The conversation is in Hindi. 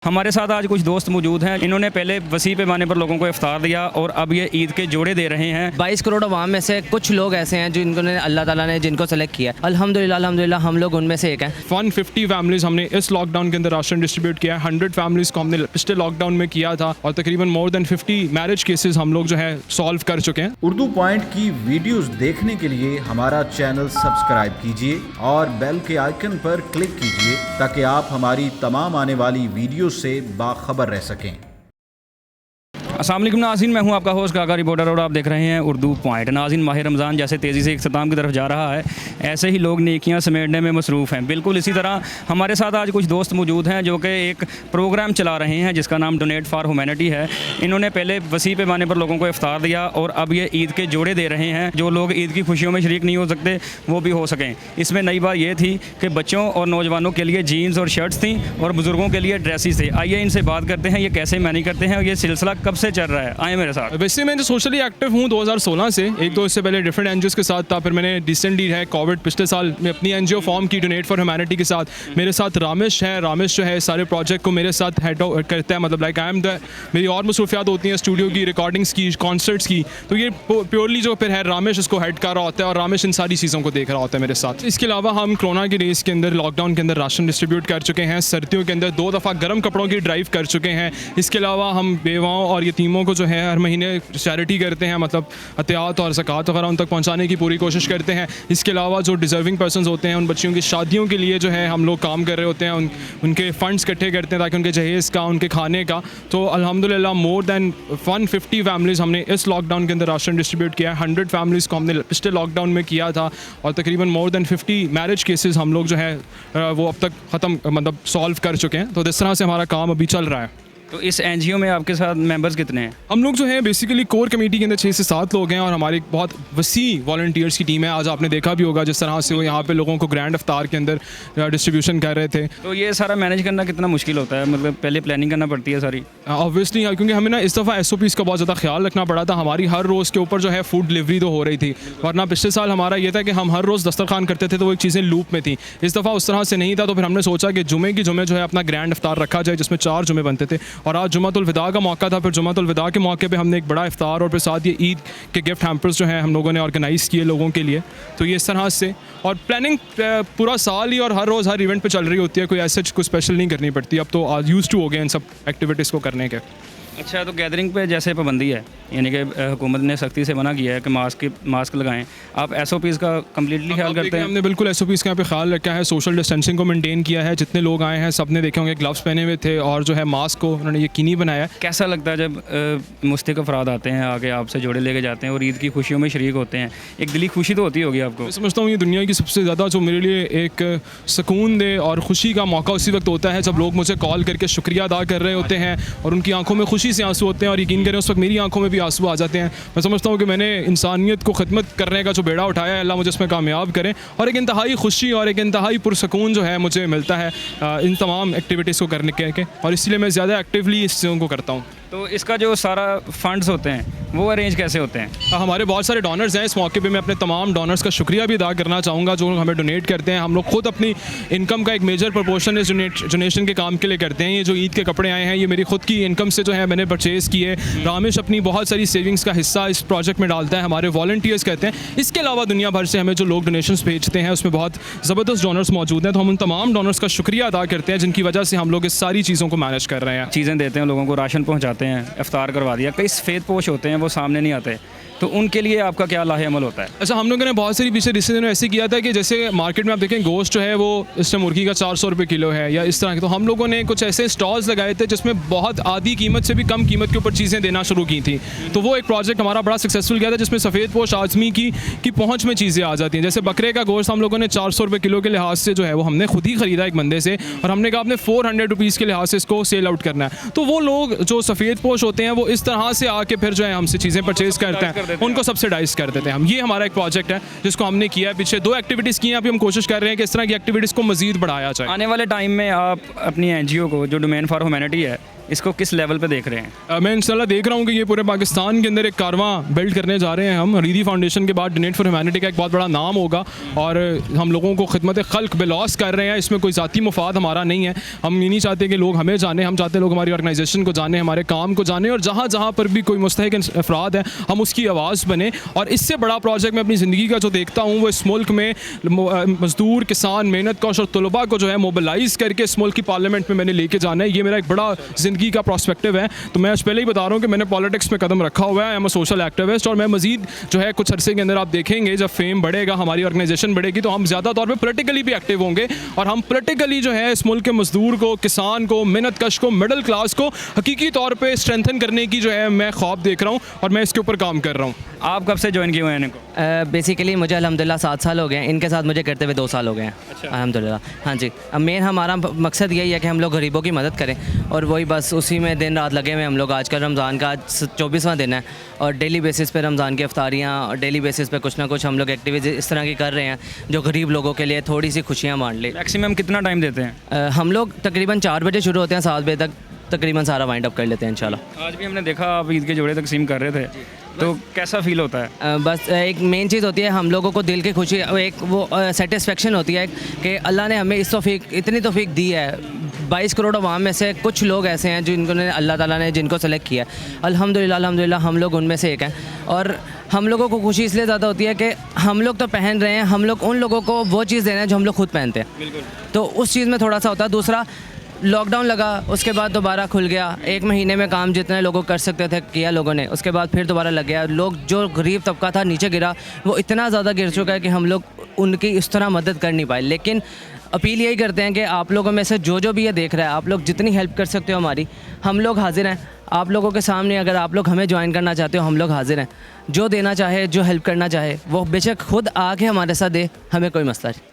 हमारे साथ आज कुछ दोस्त मौजूद हैं। इन्होंने पहले वसी पैमाने पर लोगों को इफ्तार दिया और अब ये ईद के जोड़े दे रहे हैं। 22 करोड़ अवाम में से कुछ लोग ऐसे हैं जिनको अल्लाह ताला ने जिनको सेलेक्ट किया। अल्हम्दुलिल्लाह हम लोग उनमें से एक हैं। 150 फैमिलीज हमने इस लॉकडाउन के अंदर राशन डिस्ट्रीब्यूट किया है। 100 फैमिलीज को हमने पिछले लॉकडाउन में किया था और तकरीबन मोर देन 50 मैरिज केसेस हम लोग जो है सॉल्व कर चुके हैं। उर्दू पॉइंट की वीडियोस देखने के लिए हमारा चैनल सब्सक्राइब कीजिए और बेल के आइकन पर क्लिक कीजिए ताकि आप हमारी तमाम आने वाली वीडियो से बाखबर रह सकें। अस्सलाम वालेकुम नाज़रीन, मैं हूं आपका होस्ट काका रिपोर्टर और आप देख रहे हैं उर्दू पॉइंट। नाज़रीन, माह रमज़ान जैसे तेज़ी से इख्तिताम की तरफ जा रहा है, ऐसे ही लोग नेकियां समेटने में मसरूफ़ हैं। बिल्कुल इसी तरह हमारे साथ आज कुछ दोस्त मौजूद हैं जो कि एक प्रोग्राम चला रहे हैं जिसका नाम डोनेट फॉर ह्यूमैनिटी है। इन्होंने पहले वसी पैमाने पर लोगों को इफ्तार दिया और अब ये ईद के जोड़े दे रहे हैं। जो लोग ईद की खुशियों में शरीक नहीं हो सकते वो भी हो सकें। इसमें नई बात ये थी कि बच्चों और नौजवानों के लिए जीन्स और शर्ट्स थी और बुज़ुर्गों के लिए ड्रेसेस थे। आइए इनसे बात करते हैं ये कैसे मैनेज करते हैं और ये सिलसिला कब से चल रहा है। आए मेरे साथ। वैसे मैं जो सोशली एक्टिव हूँ 2016 से, एक दो इससे पहले डिफरेंट एनजीओ के साथ था। फिर मैंने रिसेंटली है कोविड पिछले साल में अपनी एनजीओ फॉर्म की डोनेट फॉर ह्यूमैनिटी के साथ। मेरे साथ रामेश है। रामेश जो है सारे प्रोजेक्ट को मेरे साथ हेड करता है। मतलब लाइक आई एम द मेरी और मसरूफियात होती हैं स्टूडियो की, रिकॉर्डिंग्स की, कॉन्सर्ट्स की। तो ये प्योरली जो फिर है रामेश इसको हेड कर रहा होता है और रामेश इन सारी चीज़ों को देख रहा होता है मेरे साथ। इसके अलावा हम कोरोना की रेस के अंदर लॉकडाउन के अंदर राशन डिस्ट्रीब्यूट कर चुके हैं। सर्दियों के अंदर 2 दफ़ा गर्म कपड़ों की ड्राइव कर चुके हैं। इसके अलावा हम बेवाओं और यतीमों को जो है हर महीने चैरिटी करते हैं, मतलब अतियात और ज़कात वगैरह उन तक पहुंचाने की पूरी कोशिश करते हैं। इसके अलावा जो डिज़र्विंग पर्सन्स होते हैं उन बच्चियों की शादियों के लिए जो है हम लोग काम कर रहे होते हैं। उनके फ़ंड्स इकट्ठे करते हैं ताकि उनके जहेज़ का, उनके खाने का। तो अल्हम्दुलिल्लाह मोर देन 150 फैमिलीज़ हमने इस लॉकडाउन के अंदर राशन डिस्ट्रीब्यूट किया है। 100 फैमिलीज़ को हमने पिछले लॉकडाउन में किया था और तकरीबन मोर देन 50 मैरिज केसेस हम लोग जो है वो अब तक ख़त्म मतलब सॉल्व कर चुके हैं। तो इस तरह से हमारा काम अभी चल रहा है। तो इस एनजीओ में आपके साथ मेंबर्स कितने हैं? हम लोग जो है बेसिकली कोर कमेटी के अंदर 6 से 7 लोग हैं और हमारी बहुत वसी वॉलंटियर्स की टीम है। आज आपने देखा भी होगा जिस तरह से वो यहाँ पे लोगों को ग्रैंड इफ्तार के अंदर डिस्ट्रीब्यूशन कर रहे थे। तो ये सारा मैनेज करना कितना मुश्किल होता है? मतलब पहले प्लानिंग करना पड़ती है सारी? ऑब्वियसली क्योंकि हमें ना इस दफ़ा SOPs का बहुत ज़्यादा ख्याल रखना पड़ा था। हमारी हर रोज़ के ऊपर जो है फूड डिलीवरी तो हो रही थी, वरना पिछले साल हमारा ये था कि हम हर रोज़ दस्तरखान करते थे तो वो एक चीज़ें लूप में थी। इस दफ़ा उस तरह से नहीं था। तो फिर हमने सोचा कि जुमे की जुमे जो है अपना ग्रैंड इफ्तार रखा जाए जिसमें 4 जुमे बनते थे और आज जुमातुल विदा का मौका था। फिर जुमातुल विदा के मौके पे हमने एक बड़ा इफ्तार और फिर साथ ये ईद के गिफ्ट हैम्पर्स जो हैं हम लोगों ने ऑर्गेनाइज़ किए लोगों के लिए। तो ये इस तरह से और प्लानिंग पूरा साल ही और हर रोज़ हर इवेंट पे चल रही होती है। कोई ऐसे कुछ स्पेशल नहीं करनी पड़ती। अब तो यूज़ टू हो गए इन सब एक्टिविटीज़ को करने के। अच्छा, तो गैदरिंग पे जैसे पाबंदी है, यानी कि हुकूमत ने सख्ती से मना किया है कि मास्क लगाएं, आप SOPs का कम्प्लीटली ख्याल करते हैं? हमने बिल्कुल SOPs का यहाँ पे ख्याल रखा है। सोशल डिस्टेंसिंग को मेंटेन किया है। जितने लोग आए हैं सब ने देखे होंगे ग्लव्स पहने हुए थे और जो है मास्क को उन्होंने यकीनी बनाया। कैसा लगता है जब मुस्तक अफराद आते हैं आगे आपसे जोड़े लेके जाते हैं और ईद की खुशियों में शरीक होते हैं? एक दिली खुशी तो होती होगी आपको? मैं समझता हूँ ये दुनिया की सबसे ज़्यादा जो मेरे लिए एक सुकून दे और खुशी का मौका उसी वक्त होता है जब लोग मुझे कॉल करके शुक्रिया अदा कर रहे होते हैं और उनकी आंखों में खुशी से आंसू होते हैं। और यकीन करें उस वक्त मेरी आंखों में भी आंसू आ जाते हैं। मैं समझता हूँ कि मैंने इंसानियत को खिदमत करने का जो बेड़ा उठाया है, अल्लाह मुझे इसमें कामयाब करें। और एक इंतहाई खुशी और एक इंतहाई पुरसकून जो है मुझे मिलता है इन तमाम एक्टिविटीज़ को करने के और इसलिए मैं ज़्यादा एक्टिवली इस चीज़ों को करता हूँ। तो इसका जो सारा फंड्स होते हैं वो अरेंज कैसे होते हैं? हमारे बहुत सारे डोनर्स हैं। इस मौके पे मैं अपने तमाम डोनर्स का शुक्रिया भी अदा करना चाहूँगा जो हमें डोनेट करते हैं। हम लोग खुद अपनी इनकम का एक मेजर प्रोपोर्शन इस डोनेशन के काम के लिए करते हैं। ये जो ईद के कपड़े आए हैं ये मेरी खुद की इनकम से जो है मैंने परचेज़ किए। रामेश अपनी बहुत सारी सेविंग्स का हिस्सा इस प्रोजेक्ट में डालता है। हमारे वॉलंटियर्स कहते हैं। इसके अलावा दुनिया भर से हमें जो लोग डोनेशंस भेजते हैं उसमें बहुत ज़बरदस्त डोनर्स मौजूद हैं। तो हम उन तमाम डोनर्स का शुक्रिया अदा करते हैं जिनकी वजह से हम लोग इस सारी चीज़ों को मैनेज कर रहे हैं। चीज़ें देते हैं लोगों को, राशन पहुँचाते हैं, इफ्तार करवा दिया। कई सफ़ेद पोश होते हैं वो सामने नहीं आते, तो उनके लिए आपका क्या लाहे अमल होता है? अच्छा, हम लोगों ने बहुत सारी पिछले रिश्ते दिनों ऐसे किया था कि जैसे मार्केट में आप देखें गोश्त जो है वो इस टाइम मुर्गी का 400 रुपये किलो है या इस तरह के। तो हम लोगों ने कुछ ऐसे स्टॉल्स लगाए थे जिसमें बहुत आधी कीमत से भी कम कीमत के ऊपर चीज़ें देना शुरू की थी। तो वो एक प्रोजेक्ट हमारा बड़ा सक्सेसफुल गया था जिसमें सफ़ेद पोश आदमी की पहुँच में चीज़ें आ जाती हैं। जैसे बकरे का गोश्त हम लोगों ने 400 रुपये किलो के लिहाज से जो है वो हमने खुद ही ख़रीदा एक बंदे से और हमने कहा आपने 400 रुपीज़ के लिहाज से इसको सेल आउट करना है। तो वो लोग जो सफ़ेद पोश होते हैं वो इस तरह से आके फिर जो है हमसे चीज़ें परचेज़ करते हैं, उनको सब्सिडाइज कर देते हैं हम। ये हमारा एक प्रोजेक्ट है जिसको हमने किया है। पीछे 2 एक्टिविटीज़ की हैं। अभी हम कोशिश कर रहे हैं कि इस तरह की एक्टिविटीज़ को मज़ीद बढ़ाया जाए। आने वाले टाइम में आप अपनी एनजीओ को जो डोमेन फॉर ह्यूमैनिटी है इसको किस लेवल पे देख रहे हैं? मैं इंशाल्लाह देख रहा हूँ कि ये पूरे पाकिस्तान के अंदर एक कारवां बिल्ड करने जा रहे हैं हम। हरीरी फाउंडेशन के बाद डोनेट फॉर ह्यूमैनिटी का एक बहुत बड़ा नाम होगा और हम लोगों को खिदमत खल्क बिलॉस कर रहे हैं। इसमें कोई ज़ाती मुफाद हमारा नहीं है। हम ये नहीं चाहते कि लोग हमें जाने, हम चाहते हैं लोग हमारी ऑर्गेनाइजेशन को जाने, हमारे काम को जाने, और जहाँ जहाँ पर भी कोई मुस्तहिक अफराद हैं हम उसकी आवाज़ बने। और इससे बड़ा प्रोजेक्ट मैं अपनी ज़िंदगी का जो देखता हूँ वो इस मुल्क में मज़दूर, किसान, मेहनत कश और तलबा को जो है मोबिलाइज़ करके इस मुल्क की पार्लियामेंट में मैंने लेके जाना है। ये मेरा एक बड़ा ज़िंदगी का प्रॉस्पेक्टिव है। तो मैं पहले ही बता रहा हूँ कि मैंने पॉलिटिक्स में कदम रखा हुआ है। I am a social activist, और मैं मज़ीद जो है कुछ अरसे के अंदर आप देखेंगे जब फेम बढ़ेगा, हमारी ऑर्गेनाइजेशन बढ़ेगी, तो हम ज़्यादा तौर पे पॉलिटिकली भी एक्टिव होंगे। और हम पॉलिटिकली जो है इस मुल्क के मज़दूर को, किसान को, मेहनत कश को, मिडिल क्लास को हकीकी तौर पे स्ट्रेंथन करने की जो है मैं ख्वाब देख रहा हूँ और मैं इसके ऊपर काम कर रहा हूँ। आप कब से ज्वाइन किए हुए हैं इनको? बेसिकली मुझे अल्हम्दुलिल्लाह 7 साल हो गए हैं, इनके साथ मुझे करते हुए 2 साल हो गए हैं। अल्हम्दुलिल्लाह। हाँ जी, अब मेन हमारा मकसद यही है कि हम लोग गरीबों की मदद करें, और वही बस उसी में दिन रात लगे हुए हम लोग। आजकल रमज़ान का आज 24वां दिन है और डेली बेसिस पे रमज़ान की अफ्तारियाँ और डेली बेसिस पे कुछ ना कुछ हम लोग एक्टिविटीज़ इस तरह की कर रहे हैं जो गरीब लोगों के लिए थोड़ी सी खुशियाँ बांट ले। मैक्सिमम कितना टाइम देते हैं? हम लोग तकरीबन 4 बजे शुरू होते हैं, 7 बजे तक तकरीबन सारा वाइंड अप कर लेते हैं इंशाल्लाह। आज भी हमने देखा आप ईद के जोड़े तकसीम कर रहे थे, तो कैसा फील होता है? बस एक मेन चीज़ होती है हम लोगों को दिल की खुशी, एक वो सेटिस्फेक्शन होती है कि अल्लाह ने हमें इतनी तौफीक दी है। 22 करोड़ अवाम में से कुछ लोग ऐसे हैं जिन्होंने अल्लाह ताला ने जिनको सेलेक्ट किया है। अल्हम्दुलिल्लाह हम लोग उनमें से एक हैं। और हम लोगों को खुशी इसलिए ज़्यादा होती है कि हम लोग तो पहन रहे हैं, हम लोग उन लोगों को वो चीज़ दे रहे हैं जो हम लोग खुद पहनते हैं। बिल्कुल। तो उस चीज़ में थोड़ा सा होता है। दूसरा, लॉकडाउन लगा, उसके बाद दोबारा खुल गया। 1 महीने में काम जितने लोगों कर सकते थे किया लोगों ने, उसके बाद फिर दोबारा लग गया। लोग, जो गरीब तबका था नीचे गिरा, वो इतना ज़्यादा गिर चुका है कि हम लोग उनकी इस तरह मदद कर नहीं पाए। लेकिन अपील यही करते हैं कि आप लोगों में से जो भी ये देख रहा है, आप लोग जितनी हेल्प कर सकते हो हमारी, हम लोग हाजिर हैं आप लोगों के सामने। अगर आप लोग हमें ज्वाइन करना चाहते हो, हम लोग हाजिर हैं। जो देना चाहे, जो हेल्प करना चाहे, वो बेशक खुद आके हमारे साथ दे, हमें कोई मसला नहीं।